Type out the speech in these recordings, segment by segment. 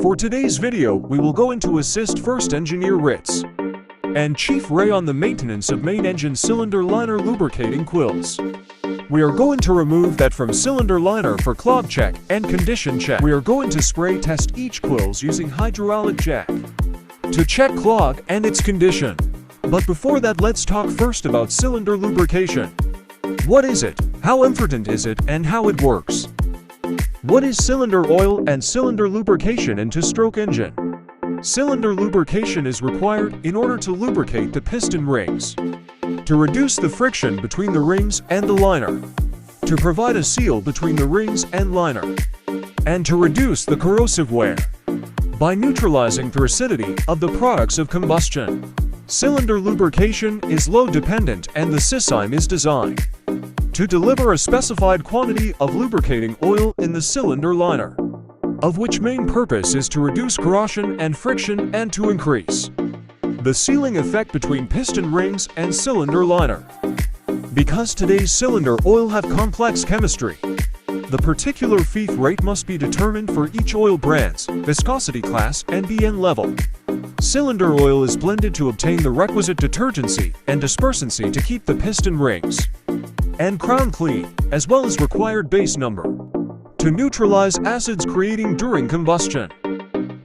For today's video, we will go into assist First Engineer Ritz and Chief Ray on the maintenance of main engine cylinder liner lubricating quills. We are going to remove that from cylinder liner for clog check and condition check. We are going to spray test each quills using hydraulic jack to check clog and its condition. But before that, let's talk first about cylinder lubrication. What is it? How important is it, and how it works? What is cylinder oil and cylinder lubrication in two-stroke engine? Cylinder lubrication is required in order to lubricate the piston rings, to reduce the friction between the rings and the liner, to provide a seal between the rings and liner, and to reduce the corrosive wear by neutralizing the acidity of the products of combustion. Cylinder lubrication is load-dependent, and the system is designed to deliver a specified quantity of lubricating oil in the cylinder liner, of which main purpose is to reduce corrosion and friction and to increase the sealing effect between piston rings and cylinder liner. Because today's cylinder oil have complex chemistry, the particular feed rate must be determined for each oil brand's viscosity class and BN level. Cylinder oil is blended to obtain the requisite detergency and dispersancy to keep the piston rings and crown clean, as well as required base number to neutralize acids creating during combustion.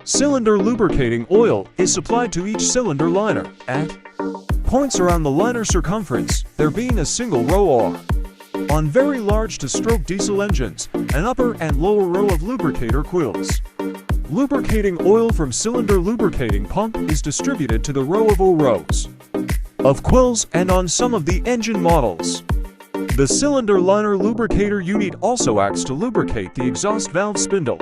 Cylinder lubricating oil is supplied to each cylinder liner at points around the liner circumference, there being a single row or, on very large two-stroke diesel engines, an upper and lower row of lubricator quills. Lubricating oil from cylinder lubricating pump is distributed to the row of O rows of quills and on some of the engine models. The cylinder liner lubricator unit also acts to lubricate the exhaust valve spindle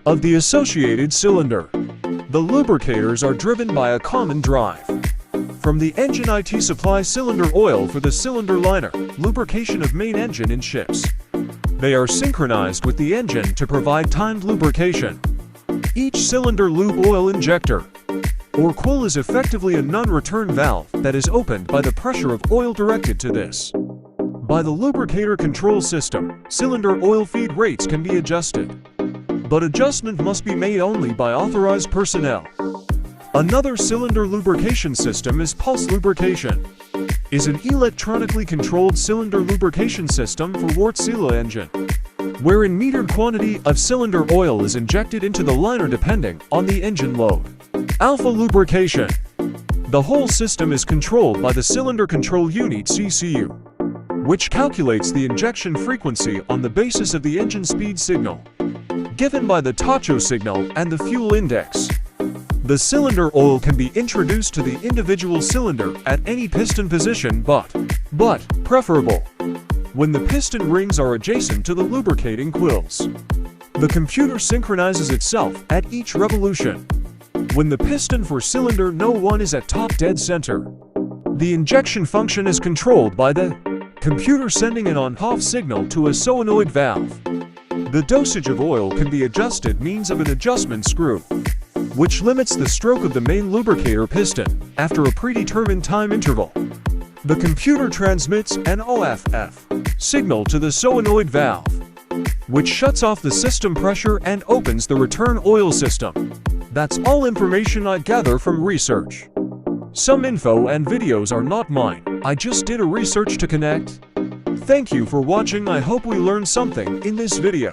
of the associated cylinder. The lubricators are driven by a common drive from the engine IT supply cylinder oil for the cylinder liner lubrication of main engine in ships. They are synchronized with the engine to provide timed lubrication. Each cylinder lube oil injector or quill is effectively a non-return valve that is opened by the pressure of oil directed to this. By the lubricator control system, cylinder oil feed rates can be adjusted, but adjustment must be made only by authorized personnel. Another cylinder lubrication system is pulse lubrication, is an electronically controlled cylinder lubrication system for Wärtsilä engine, wherein metered quantity of cylinder oil is injected into the liner depending on the engine load. Alpha lubrication. The whole system is controlled by the cylinder control unit CCU, which calculates the injection frequency on the basis of the engine speed signal given by the Tacho signal and the fuel index. The cylinder oil can be introduced to the individual cylinder at any piston position, but preferable when the piston rings are adjacent to the lubricating quills. The computer synchronizes itself at each revolution. When the piston for cylinder No. 1 is at top dead center, the injection function is controlled by the computer sending an on-off signal to a solenoid valve. The dosage of oil can be adjusted means of an adjustment screw, which limits the stroke of the main lubricator piston after a predetermined time interval. The computer transmits an OFF signal to the solenoid valve, which shuts off the system pressure and opens the return oil system. That's all information I gather from research. Some info and videos are not mine, I just did a research to connect. Thank you for watching. I hope we learned something in this video.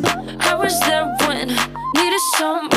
I was there when needed someone.